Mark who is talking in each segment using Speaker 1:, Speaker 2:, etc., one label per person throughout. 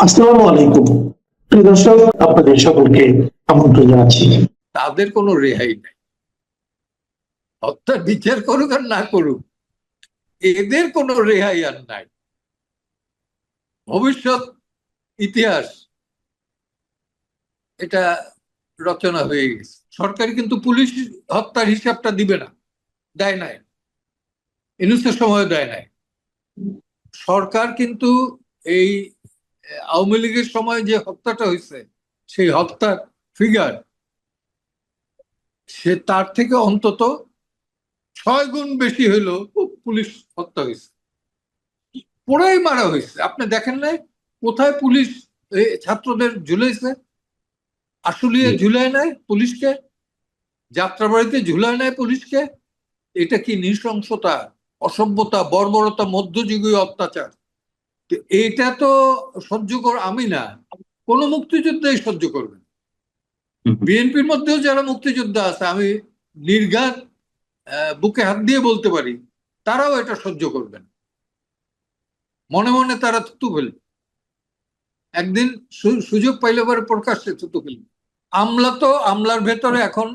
Speaker 1: আসসালামু আলাইকুম। প্রিয় দর্শক, আপনাদের সকলকে আমন্ত্রণ জানাচ্ছি।
Speaker 2: তাদের কোনো রেহাই নাই। হত্যার বিচার করুক আর না করুক, এদের কোনো রেহাই আর নাই। ভবিষ্যৎ ইতিহাস এটা রচনা হয়ে গেছে। সরকার কিন্তু পুলিশ হত্যার হিসাবটা দিবে না, দেয় নাই, ইনুসের সময় দেয় নাই। সরকার কিন্তু এই আওয়ামী লীগের সময় যে হত্যাটা হয়েছে সেই হত্যার ফিগার সে তার থেকে অন্তত 6 গুণ বেশি হইলো পুলিশ হত্যা হয়েছে, পোড়াই মারা হয়েছে। আপনি দেখেন নাই কোথায় পুলিশ ছাত্রদের ঝুলাইছে? আশুলিয়ে ঝুলায় নাই পুলিশকে, যাত্রাবাড়িতে ঝুলায় নাই পুলিশকে। এটা কি নৃশংসতা, অসভ্যতা, বর্বরতা, মধ্যযুগীয় অত্যাচার? এটা তো সহ্য কর আমি না, কোন মুক্তিযোদ্ধাই সহ্য করবে না। বিএনপির মধ্যেও যারা মুক্তিযোদ্ধা আছে, আমি নির্ঘাত বুকে হাত দিয়ে বলতে পারি, তারাও এটা সহ্য করবে না। মনে মনে তারা থুতু ফেলবে, একদিন সুযোগ পাইলে পরে প্রকাশ্যে থুতু ফেলবে। আমলার ভেতরে এখন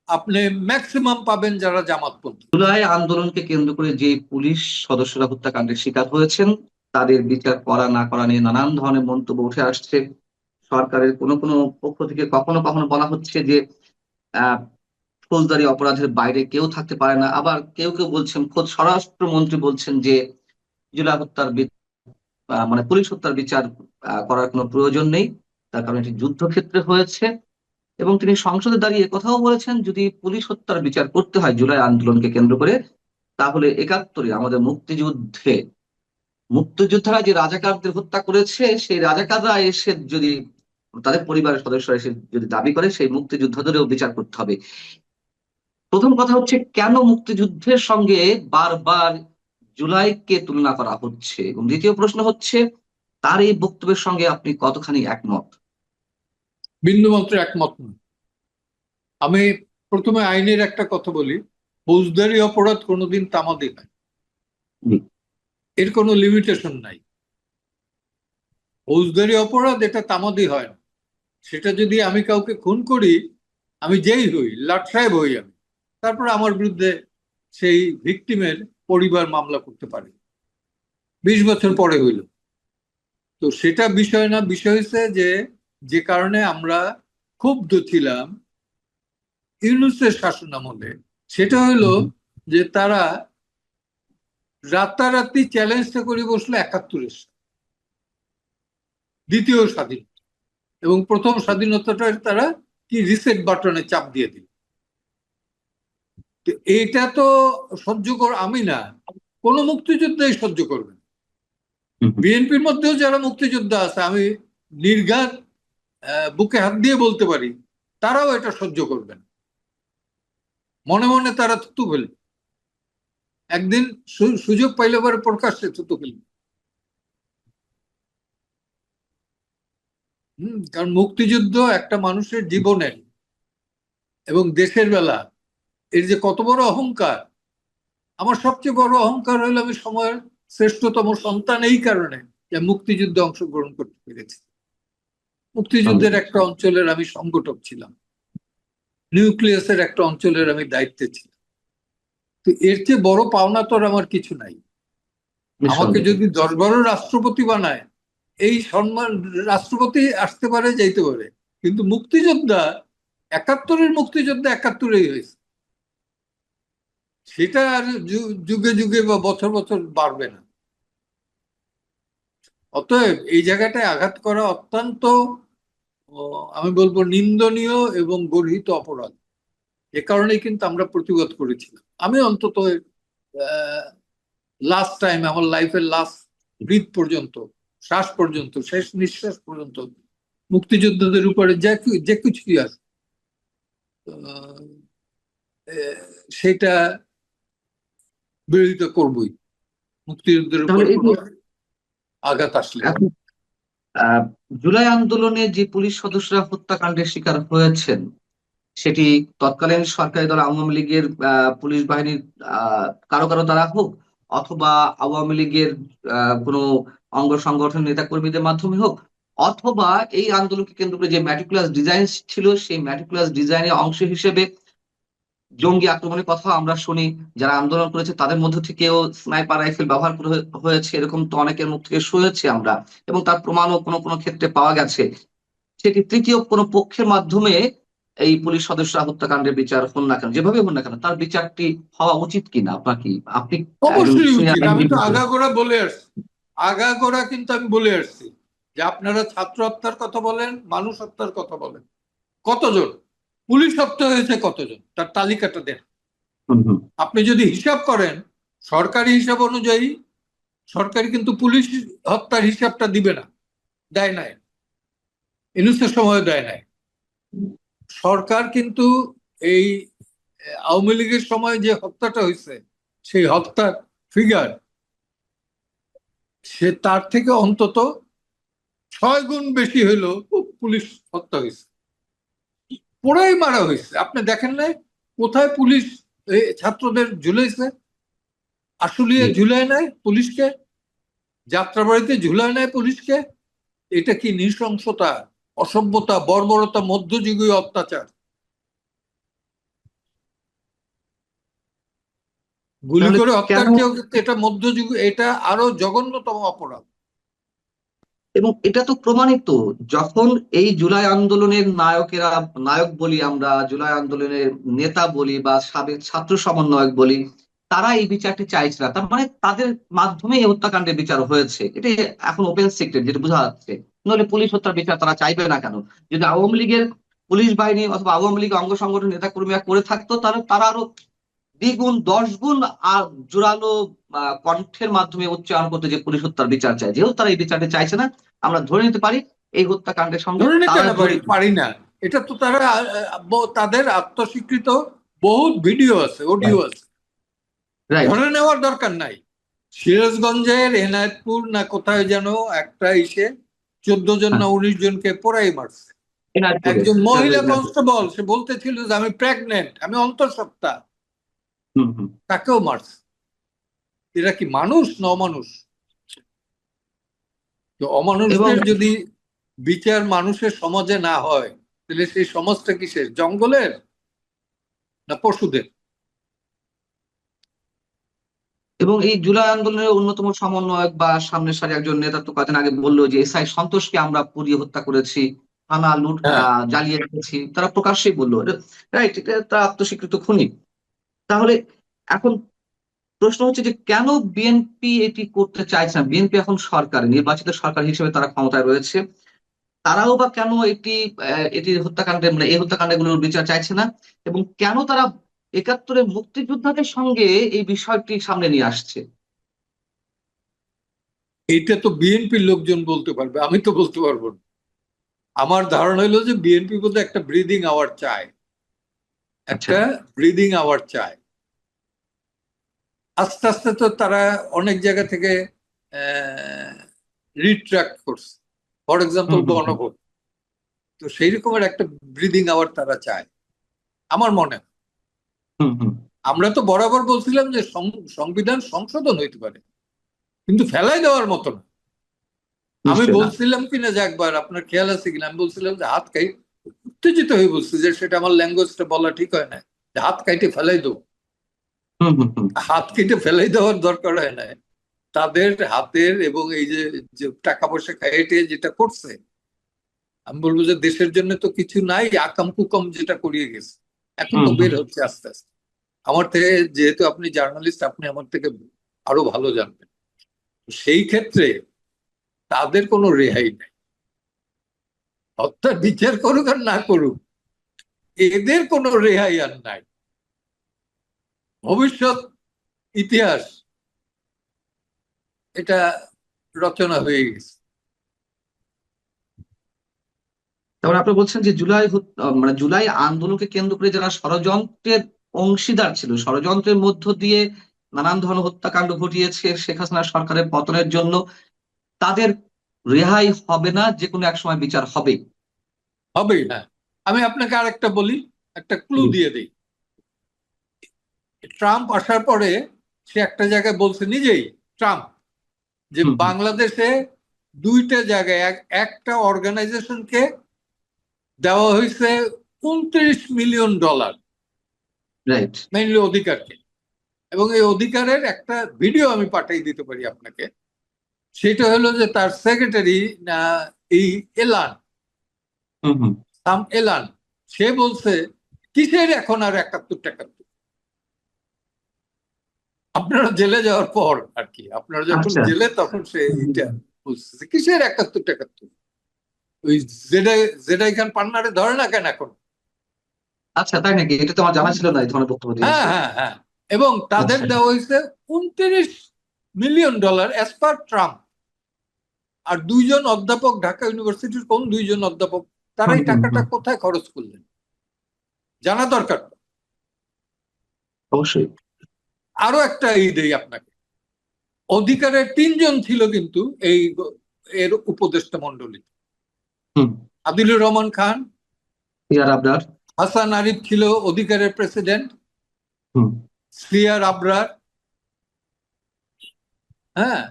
Speaker 2: আপনি ম্যাক্সিমাম পাবেন যারা জামাতপন্থী।
Speaker 3: জুলাই আন্দোলনকে কেন্দ্র করে যে পুলিশ সদস্যরা হত্যাকাণ্ডের শিকার হয়েছেন তাদের বিচার করা না করা নিয়ে নানান ধরনের মন্তব্য উঠে আসছে। সরকারের কোনো কোনো পক্ষ থেকে কখনো কখনো বলা হচ্ছে যে আহ ফৌজদারি অপরাধের বাইরে কেউ থাকতে পারে না, আবার কেউ কেউ বলছেন, খোদ স্বরাষ্ট্রমন্ত্রী বলছেন যে জুলাই হত্যার মানে পুলিশ হত্যার বিচার করার কোনো প্রয়োজন নেই, তার কারণ এটি যুদ্ধক্ষেত্রে হয়েছে। এবং তিনি সংসদে দাঁড়িয়ে কথাও বলেছেন, যদি পুলিশ হত্যার বিচার করতে হয় জুলাই আন্দোলনকে কেন্দ্র করে, তাহলে 71-এ আমাদের মুক্তিযোদ্ধারা যে রাজাকারদের হত্যা করেছে সেই রাজাকাররা এসে যদি, তাদের পরিবারের সদস্যরা এসে যদি দাবি করে, সেই মুক্তিযোদ্ধাদেরও বিচার করতে হবে। প্রথম কথা হচ্ছে, কেন মুক্তিযুদ্ধের সঙ্গে বারবার জুলাইকে তুলনা করা হচ্ছে? এবং দ্বিতীয় প্রশ্ন হচ্ছে, তার এই বক্তব্যের সঙ্গে আপনি কতখানি একমত?
Speaker 2: বিন্দুমাত্র একমত নয়। আমি প্রথমে আইনের একটা কথা বলি, ফৌজদারি অপরাধ কোনোদিন তামাদি হয়, এর কোনো লিমিটেশন নাই। ফৌজদারি অপরাধ এটা তামাদি হয় না। সেটা যদি আমি কাউকে খুন করি, আমি যেই হই, লাট সাহেব হই আমি, তারপর আমার বিরুদ্ধে সেই ভিকটিমের পরিবার মামলা করতে পারে, 20 বছর পরে হইল। তো সেটা বিষয় না, বিষয় হচ্ছে যে কারণে আমরা ক্ষুব্ধ ছিলাম ইউনূসের শাসন আমলে, সেটা হইলো যে তারা রাতারাতি চ্যালেঞ্জটা করে বসলো 71-এর দ্বিতীয় স্বাধীনতা, এবং প্রথম স্বাধীনতাটা তারা কি রিসেট বাটনে চাপ দিয়ে দিল। এইটা তো সহ্য কর আমি না, কোন মুক্তিযোদ্ধাই সহ্য করবে না। বিএনপির মধ্যেও যারা মুক্তিযোদ্ধা আছে, আমি নির্ঘাত বুকে হাত দিয়ে বলতে পারি, তারাও এটা সহ্য করবে না। মনে মনে তারা থুতু ফেলবে, একদিন সুযোগ পাইলে পরে প্রকাশ্যে থুতু ফেলবে। কারণ মুক্তিযুদ্ধ একটা মানুষের জীবনের এবং দেশের বেলা এর যে কত বড় অহংকার। আমার সবচেয়ে বড় অহংকার হইল আমি সময়ের শ্রেষ্ঠতম সন্তান এই কারণে যে মুক্তিযুদ্ধে অংশগ্রহণ করতে পেরেছি। মুক্তিযুদ্ধের একটা অঞ্চলের আমি সংগঠক ছিলাম, নিউক্লিয়াসের একটা অঞ্চলের আমি দায়িত্বে ছিলাম। তো এর চেয়ে বড় পাওনা তো আমার কিছু নাই। আমাকে যদি 10-12 রাষ্ট্রপতি বানায়, এই সম্মান রাষ্ট্রপতি আসতে পারে, যাইতে পারে, কিন্তু মুক্তিযোদ্ধা 71-এর মুক্তিযোদ্ধা 71-এই হয়েছে, সেটা আর যুগে যুগে বা বছর বছর বাড়বে না। অতএব এই জায়গাটায় আঘাত করা অত্যন্ত আমি বলবো নিন্দনীয় এবং গর্হিত অপরাধ। এ কারণেই কিন্তু আমরা প্রতিবাদ করেছিলাম। আমি অন্তত লাস্ট টাইম, আমার লাইফের লাস্ট ব্রিথ পর্যন্ত, শ্বাস পর্যন্ত, শেষ নিঃশ্বাস পর্যন্ত মুক্তিযোদ্ধাদের উপরে যে কিছুই আছে সেটা বিরোধিতা করবই, মুক্তিযুদ্ধের উপর আঘাত আসলে।
Speaker 3: জুলাই আন্দোলনে যে পুলিশ সদস্যরা হত্যাকাণ্ডের শিকার হয়েছেন, সেটি তৎকালীন সরকারি দল আওয়ামী লীগের পুলিশ বাহিনীর কারো কারো দ্বারা হোক, অথবা আওয়ামী লীগের কোনো অঙ্গ সংগঠন নেতা কর্মীদের মাধ্যমে হোক, অথবা এই আন্দোলনকে কেন্দ্র করে যে ম্যাটিকুলাস ডিজাইন ছিল সেই ম্যাটিকুলাস ডিজাইনের অংশ হিসেবে জঙ্গি আক্রমণের কথা আমরা শুনি, যারা আন্দোলন করেছে তাদের মধ্য থেকেও স্নাইপার রাইফেল ব্যবহার হয়েছে, এরকম তো অনেকের মুখ থেকে শুনেছি আমরা, এবং তার প্রমাণও কোনো কোনো ক্ষেত্রে পাওয়া গেছে। সেটি তৃতীয় কোনো পক্ষের মাধ্যমে এই পুলিশ সদস্যরা হত্যাকাণ্ডের বিচার হন না কেন, যেভাবে হন না কেন, তার বিচারটি হওয়া উচিত কিনা আপনার কি, আপনি একজন
Speaker 2: অবশ্যই
Speaker 3: senior
Speaker 2: উচিত। আমি তো
Speaker 3: আইনজীবী।
Speaker 2: আগাগোড়া বলে আসছি, আগাগোড়া কিন্তু আমি বলে আসছি যে আপনারা ছাত্র হত্যার কথা বলেন, মানুষ হত্যার কথা বলেন, কতজন পুলিশ হত্যা হয়েছে, কতজন, তার তালিকাটা দেন।
Speaker 3: হুম, হুম।
Speaker 2: আপনি যদি হিসাব করেন সরকারি হিসাব অনুযায়ী, সরকারি কিন্তু পুলিশ হত্যার হিসাবটা দিবে না, দেয় নাই, ইউনূসের সময় দেয় নাই। সরকার কিন্তু এই আওয়ামী লীগের সময় যে হত্যাটা হয়েছে সেই হত্যার ফিগার সে তার থেকে অন্তত 6 গুণ বেশি হইলো পুলিশ হত্যা হয়েছে, পোড়াই মারা হয়েছে। আপনি দেখেন নাই কোথায় পুলিশ ছাত্রদের ঝুলাইছে? আশুলিয়া ঝুলায় নাই পুলিশকে, যাত্রাবাড়িতে ঝুলায় নাই পুলিশকে। এটা কি নৃশংসতা, অসভ্যতা, বর্বরতা, মধ্যযুগীয় অত্যাচার? গুলি
Speaker 3: তাহলে
Speaker 2: করে
Speaker 3: কেন,
Speaker 2: হত্যার চেয়েও কিন্তু এটা মধ্যযুগ, এটা আরো জঘন্যতম অপরাধ।
Speaker 3: এবং এটা তো প্রমাণিত, যখন এই জুলাই আন্দোলনের নায়কেরা, নায়ক বলি আমরা, জুলাই আন্দোলনের নেতা বলি বা সাবেক ছাত্র সমন্বয়ক বলি, তারা এই বিচারটি চাইছে না, তার মানে তাদের মাধ্যমে এই হত্যাকাণ্ডের বিচার হয়েছে, এটা এখন ওপেন সিক্রেট যেটা বোঝা যাচ্ছে। নইলে পুলিশ হত্যার বিচার তারা চাইবে না কেন? যদি আওয়ামী লীগের পুলিশ বাহিনী অথবা আওয়ামী লীগ অঙ্গ সংগঠন নেতা কর্মীরা করে থাকতো, তাহলে তারা আরো দ্বিগুণ 10 গুণ আর জোরালো কণ্ঠের মাধ্যমে উচ্চারণ করতে যে পুলিশ হত্যার বিচার চায়। যেহেতু তারা এই বিচারটি চাইছে না, আমরা ধরে নিতে পারি এই হত্যাকাণ্ডের সঙ্গে
Speaker 2: ধরে নিতে
Speaker 3: তারা
Speaker 2: না
Speaker 3: জড়িত।
Speaker 2: পারি না, এটা তো তারা তাদের আত্মস্বীকৃত বহুত ভিডিও আছে, অডিও আছে,
Speaker 3: রাইট।
Speaker 2: ধরে নেওয়ার দরকার নাই। সিরাজগঞ্জের এনায়েতপুর না কোথায় যেন একটা ইসে 14 জন না 19 জনকে পোড়াই মারছে। একজন মহিলা কনস্টেবল, সে বলতেছিল যে আমি প্রেগনেন্ট, আমি অন্তঃসত্ত্বা, তাকেও মারছে। এরা কি মানুষ না অমানুষ? তো
Speaker 3: এবং
Speaker 2: অমানুষদের যদি বিচার মানুষের সমাজে না হয়, তাহলে সেই সমাজটা কিসের, জঙ্গলের না পশুদের?
Speaker 3: এবং এই জুলাই আন্দোলনের অন্যতম সমন্বয়ক বা সামনের সারি একজন নেতা তো কয়েকদিন আগে বললো যে এসআই সন্তোষকে আমরা পুড়িয়ে হত্যা করেছি, থানা লুট
Speaker 2: হ্যাঁ,
Speaker 3: জ্বালিয়ে রেখেছি, তারা প্রকাশ্যেই বললো। রাইট, এটা তারা আত্মস্বীকৃত খুনি। তাহলে এখন প্রশ্ন হচ্ছে যে কেন বিএনপি এটি করতে চাইছে না? বিএনপি এখন সরকার, নির্বাচিত সরকার হিসেবে তারা ক্ষমতায় রয়েছে, তারাও বা কেন এটি হত্যাকাণ্ডের, মানে এই হত্যাকাণ্ডগুলোর বিচার চাইছে না? এবং কেন তারা 71-এর মুক্তিযোদ্ধাদের সঙ্গে এই বিষয়টি সামনে নিয়ে আসছে?
Speaker 2: এইটা তো বিএনপির লোকজন বলতে পারবে, আমি তো বলতে পারবো না। আমার ধারণা হলো যে বিএনপি বোধহয় একটা ব্রিদিং আওয়ার চায়,
Speaker 3: আচ্ছা।
Speaker 2: একটা ব্রিদিং আওয়ার চায়। আস্তে আস্তে তো তারা অনেক জায়গা থেকে রিট্রাক্ট করছে, ফর এক্সাম্পল গণভোট। তো সেই রকমের একটা ব্রিদিং আওয়ার তারা চায় আমার মনে হয়। আমরা তো বরাবর বলছিলাম যে সংবিধান সংশোধন হইতে পারে, কিন্তু ফেলাই দেওয়ার মতো না। আমি
Speaker 3: নিশ্চয় না।
Speaker 2: বলছিলাম কিনা যে একবার, আপনার খেয়াল আছে কিনা, আমি বলছিলাম যে হাত খাই, উত্তেজিত হয়ে বলছি যে সেটা আমার ল্যাঙ্গুয়েজটা বলা ঠিক হয় না, যে হাত কাইটে ফেলাই দেবো। হাত কেটে ফেলাই দেওয়ার দরকার হয় না। তাদের হাতের এবং এই যে যে টাকা পয়সা খাইয়ে যেটা করছে, আমি বলবো যে দেশের জন্য তো কিছু নাই, আকাম কুকাম যেটা করিয়ে গেছে, এখন তো বের হচ্ছে আস্তে আস্তে। আমার থেকে, যেহেতু আপনি জার্নালিস্ট, আপনি আমার থেকে আরো ভালো জানবেন। সেই ক্ষেত্রে তাদের কোনো রেহাই নাই, হত্যার বিচার করুক আর না করুক, এদের কোনো রেহাই আর নাই। ভবিষ্যৎ ইতিহাস এটা রচনা হয়ে গেছে।
Speaker 3: তারপরে আপনি বলছেন যে মানে জুলাই আন্দোলনকে কেন্দ্র করে যারা ষড়যন্ত্রের অংশীদার ছিল, ষড়যন্ত্রের মধ্য দিয়ে নানান ধরনের হত্যাকাণ্ড ঘটিয়েছে শেখ হাসিনা সরকারের পতনের জন্য, তাদের রেহাই হবে না, যে কোনো এক সময় বিচার হবে।
Speaker 2: হবেই না। আমি আপনাকে আরেকটা বলি, একটা ক্লু দিয়ে দিই। ট্রাম্প আসার পরে সে একটা জায়গায় বলছে নিজেই, ট্রাম্প, যে বাংলাদেশে দুইটা জায়গায় একটা অর্গানাইজেশনকে দেওয়া হয়েছে $29 মিলিয়ন,
Speaker 3: রাইট।
Speaker 2: মেইনলি অধিকারকে। এবং এই অধিকারের একটা ভিডিও আমি পাঠিয়ে দিতে পারি আপনাকে। সেটা হলো যে তার সেক্রেটারি এই এলান,
Speaker 3: হুম হুম।
Speaker 2: সাম এলান, সে বলছে কিসের এখন আর 71-71। আপনারা জেলে যাওয়ার পর আর কি, আপনারা যখন
Speaker 3: আচ্ছা।
Speaker 2: জেলে তখন সে এইটা বলছে কিসের 71-71। ওই জেডাই খান পান্নারে ধরে না কেন এখন?
Speaker 3: আচ্ছা, তাই নাকি? এটা তো আমার জানা ছিল না, এই ধরনের বক্তব্য
Speaker 2: হ্যাঁ
Speaker 3: দিয়েছে।
Speaker 2: হ্যাঁ হ্যাঁ। এবং তাদের
Speaker 3: আচ্ছা।
Speaker 2: দেওয়া হয়েছে $29 মিলিয়ন অ্যাজ পার ট্রাম্প। আর দুইজন অধ্যাপক, ঢাকা ইউনিভার্সিটির কোন দুইজন অধ্যাপক, তারা
Speaker 3: হুম
Speaker 2: এই
Speaker 3: হুম
Speaker 2: টাকাটা
Speaker 3: হুম।
Speaker 2: কোথায় খরচ করলেন জানা দরকার।
Speaker 3: অবশ্যই।
Speaker 2: আরো একটা দেই আপনাকে, অধিকারের 3জন ছিল কিন্তু এর উপদেষ্টা মন্ডলী।
Speaker 3: হুম।
Speaker 2: আদিলুর রহমান খান,
Speaker 3: ইয়ার আবরার।
Speaker 2: হাসান আরিফ ছিল অধিকারের প্রেসিডেন্ট,
Speaker 3: হুম।
Speaker 2: সিয়ার আবরার, হ্যাঁ,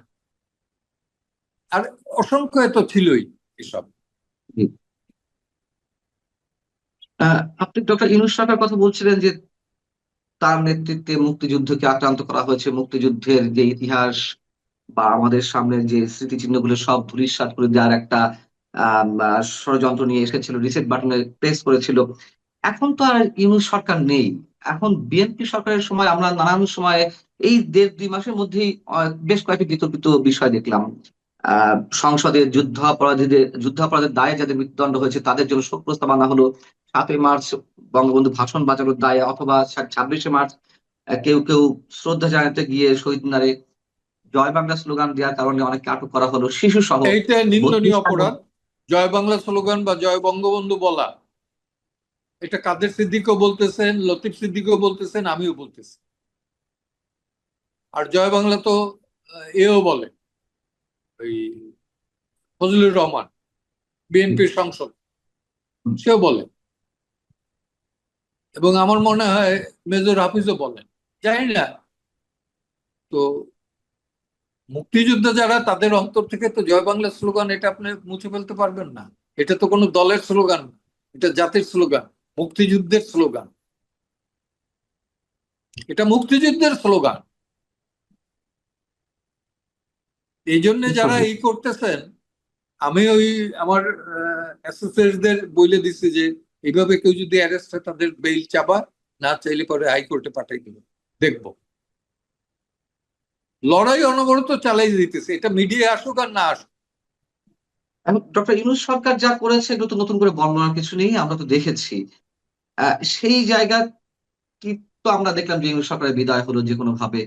Speaker 2: আর অসংখ্য এত ছিলই এসব।
Speaker 3: জি। আপনি ডক্টর ইউনূস সরকার কথা বলছিলেন যে তার নেতৃত্বে মুক্তিযুদ্ধকে আক্রান্ত করা হয়েছে, মুক্তিযুদ্ধের যে ইতিহাস বা আমাদের সামনের যে স্মৃতিচিহ্নগুলো সব ধূলিসাৎ করে দেওয়ার একটা ষড়যন্ত্র নিয়ে এসেছিল, রিসেট বাটনে প্রেস করেছিল। এখন তো আর ইউনূস সরকার নেই। এখন বিএনপি সরকারের সময় আমরা নানান সময় এই 1.5-2 মাসের মধ্যেই বেশ কয়েকটি বিতর্কিত বিষয় দেখলাম। সংসদে যুদ্ধাপরাধের দায়ে যাদের মৃত্যুদণ্ড হয়েছে তাদের জন্য শোক প্রস্তাব আনা হলো। 7ই মার্চ বঙ্গবন্ধু ভাষণ বাজানোর দায়ে, অথবা 26শে মার্চ কেউ কেউ শ্রদ্ধা জানাতে গিয়ে শহীদ মিনারে জয় বাংলা স্লোগান দেওয়ার কারণে অনেককে আটক করা হলো, শিশু সহ
Speaker 2: এইটা নিন্দনীয়
Speaker 3: 32টা।
Speaker 2: অপরাধ। জয় বাংলা স্লোগান বা জয় বঙ্গবন্ধু বলা, এটা কাদের সিদ্দিকও বলতেছেন, লতিফ সিদ্দিকও বলতেছেন, আমিও বলতেছি। আর জয় বাংলা তো এও বলে, ওই ফজলুর রহমান, বিএনপির সংসদ, সেও বলে। এবং আমার মনে হয় মেজর হাফিজও বলেন, জানি না। তো মুক্তিযোদ্ধা যারা, তাদের অন্তর থেকে তো জয় বাংলা স্লোগান এটা আপনি মুছে ফেলতে পারবেন না। এটা তো কোনো দলের স্লোগান না, এটা জাতির স্লোগান, মুক্তিযুদ্ধের স্লোগান, এটা মুক্তিযুদ্ধের স্লোগান। এই জন্য যারা এই করতেছেন, আমি ওই আমার অ্যাসোসিয়েটদের বলে দিচ্ছি যে এইভাবে কেউ যদি অ্যারেস্ট হয় তাদের বেইল চাবা, না চাইলে পরে হাইকোর্টে পাঠাই দেবো, দেখবো। লড়াই অনবরত চালাই দিতেছে, এটা মিডিয়া আসুক আর না আসুক।
Speaker 3: ডক্টর ইউনূস সরকার যা করেছে এগুলো তো নতুন করে বর্ণনার কিছু নেই, আমরা তো দেখেছি। সেই জায়গা কি, তো আমরা দেখলাম যে ইউনূস সরকারের বিদায় হলো যে কোনো ভাবে,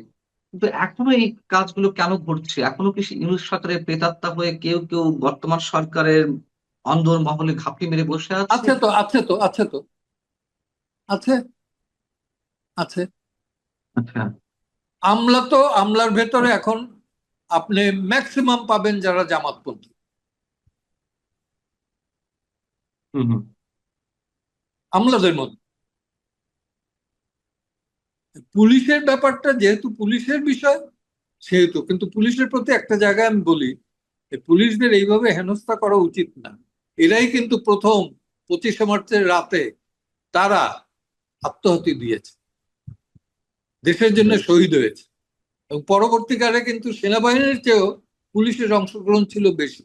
Speaker 3: কিন্তু এখনো এই কাজগুলো কেন ঘটছে? এখনো কি ইউনূস সরকারের প্রেতাত্মা হয়ে কেউ কেউ বর্তমান সরকারের অন্দর মহলে ঘাপটি মেরে বসে আছে?
Speaker 2: আছে তো, আছে তো, আছে তো, আছে, আছে।
Speaker 3: আচ্ছা।
Speaker 2: আমলার ভেতরে এখন আপনি ম্যাক্সিমাম পাবেন যারা জামাতপন্থী,
Speaker 3: হুম হুম।
Speaker 2: আমলাদের মধ্যে। পুলিশের ব্যাপারটা যেহেতু পুলিশের বিষয়, সেহেতু কিন্তু পুলিশের প্রতি একটা জায়গায় আমি বলি, পুলিশদের এইভাবে হেনস্থা করা উচিত না। এরাই কিন্তু প্রথম 25শে মার্চের রাতে তারা আত্মহতি দিয়েছে, দেশের জন্য শহীদ হয়েছে। এবং পরবর্তীকালে কিন্তু সেনাবাহিনীর চেয়েও পুলিশের অংশগ্রহণ ছিল বেশি।